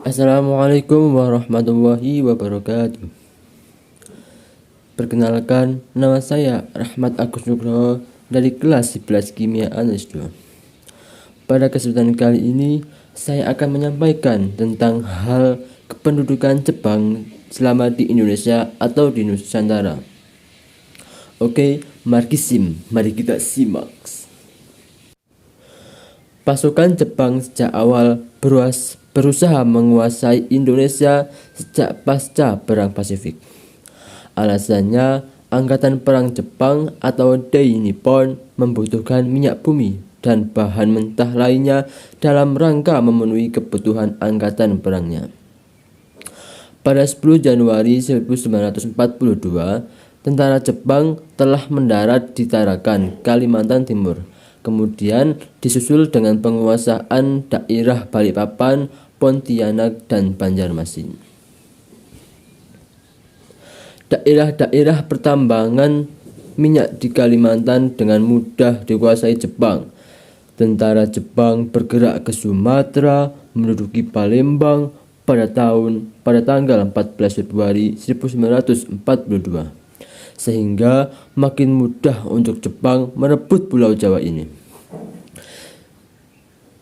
Assalamualaikum warahmatullahi wabarakatuh. Perkenalkan, nama saya Rahmat Agus Nugroho dari kelas 11 Kimia Anes 2. Pada kesempatan kali ini, saya akan menyampaikan tentang hal kependudukan Jepang selama di Indonesia atau di Nusantara. Oke, mari kita simak. Pasukan Jepang sejak awal berusaha menguasai Indonesia sejak pasca Perang Pasifik. Alasannya, Angkatan Perang Jepang atau Dai Nippon membutuhkan minyak bumi dan bahan mentah lainnya dalam rangka memenuhi kebutuhan angkatan perangnya. Pada 10 Januari 1942, tentara Jepang telah mendarat di Tarakan, Kalimantan Timur. Kemudian disusul dengan penguasaan daerah Balikpapan, Pontianak, dan Banjarmasin. Daerah-daerah pertambangan minyak di Kalimantan dengan mudah dikuasai Jepang. Tentara Jepang bergerak ke Sumatera, menduduki Palembang pada tanggal 14 Februari 1942. Sehingga makin mudah untuk Jepang merebut Pulau Jawa ini.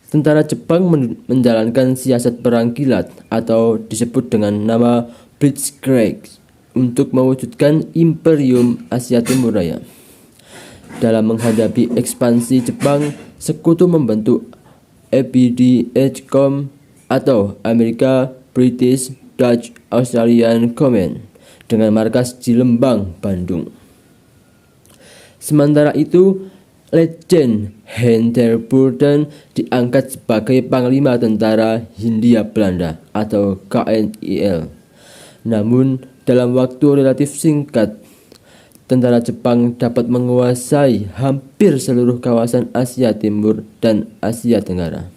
Tentara Jepang menjalankan siasat perang kilat atau disebut dengan nama Blitzkrieg untuk mewujudkan Imperium Asia Timur Raya. Dalam menghadapi ekspansi Jepang, sekutu membentuk ABD-AGCOM atau Amerika British Dutch Australian Command dengan markas di Lembang, Bandung. Sementara itu, Letjen Hendrik Burden diangkat sebagai Panglima Tentara Hindia Belanda atau KNIL. Namun, dalam waktu relatif singkat, tentara Jepang dapat menguasai hampir seluruh kawasan Asia Timur dan Asia Tenggara.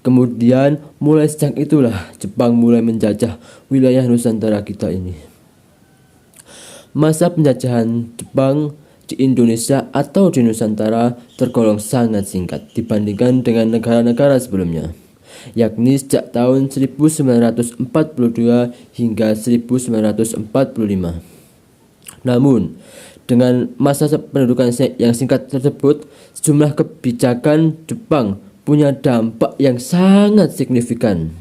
Kemudian mulai sejak itulah Jepang mulai menjajah wilayah Nusantara kita ini. Masa penjajahan Jepang di Indonesia atau di Nusantara tergolong sangat singkat dibandingkan dengan negara-negara sebelumnya, yakni sejak tahun 1942 hingga 1945. Namun, dengan masa pendudukan yang singkat tersebut, sejumlah kebijakan Jepang punya dampak yang sangat signifikan.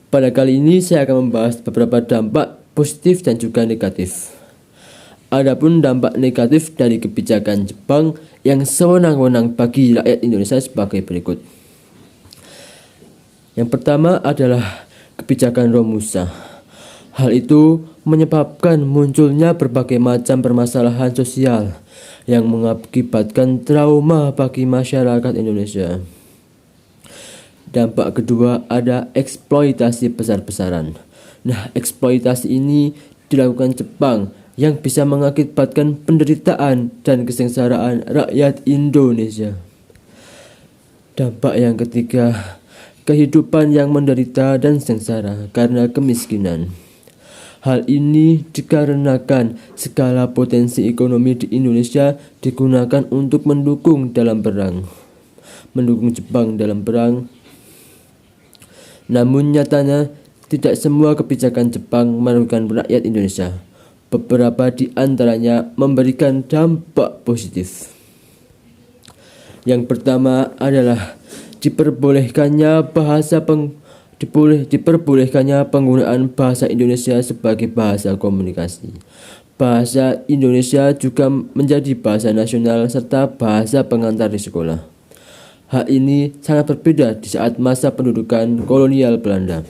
Pada kali ini saya akan membahas beberapa dampak positif dan juga negatif. Adapun dampak negatif dari kebijakan Jepang yang sewenang-wenang bagi rakyat Indonesia sebagai berikut. Yang pertama adalah kebijakan Romusa. Hal itu menyebabkan munculnya berbagai macam permasalahan sosial yang mengakibatkan trauma bagi masyarakat Indonesia. Dampak kedua ada eksploitasi besar-besaran. Eksploitasi ini dilakukan Jepang yang bisa mengakibatkan penderitaan dan kesengsaraan rakyat Indonesia. Dampak yang ketiga, kehidupan yang menderita dan sengsara karena kemiskinan. Hal ini dikarenakan segala potensi ekonomi di Indonesia digunakan untuk mendukung Jepang dalam perang. Namun nyatanya tidak semua kebijakan Jepang merugikan rakyat Indonesia. Beberapa di antaranya memberikan dampak positif. Yang pertama adalah diperbolehkannya penggunaan bahasa Indonesia sebagai bahasa komunikasi. Bahasa Indonesia juga menjadi bahasa nasional serta bahasa pengantar di sekolah. Hal ini sangat berbeda di saat masa pendudukan kolonial Belanda.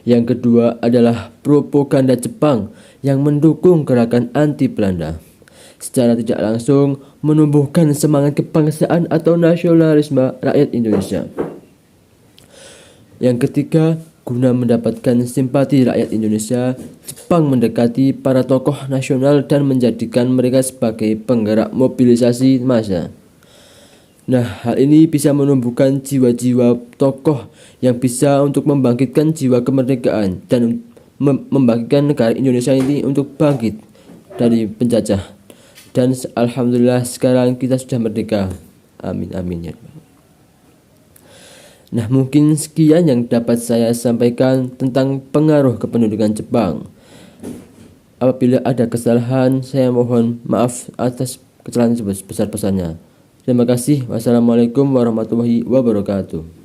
Yang kedua adalah propaganda Jepang yang mendukung gerakan anti Belanda. Secara tidak langsung menumbuhkan semangat kebangsaan atau nasionalisme rakyat Indonesia. Yang ketiga, guna mendapatkan simpati rakyat Indonesia, Jepang mendekati para tokoh nasional dan menjadikan mereka sebagai penggerak mobilisasi massa. Hal ini bisa menumbuhkan jiwa-jiwa tokoh yang bisa untuk membangkitkan jiwa kemerdekaan dan membangkitkan negara Indonesia ini untuk bangkit dari penjajah. Dan alhamdulillah sekarang kita sudah merdeka. Amin amin ya. Nah, mungkin sekian yang dapat saya sampaikan tentang pengaruh kependudukan Jepang. Apabila ada kesalahan, saya mohon maaf atas kesalahan sebesar-besarnya. Terima kasih. Wassalamualaikum warahmatullahi wabarakatuh.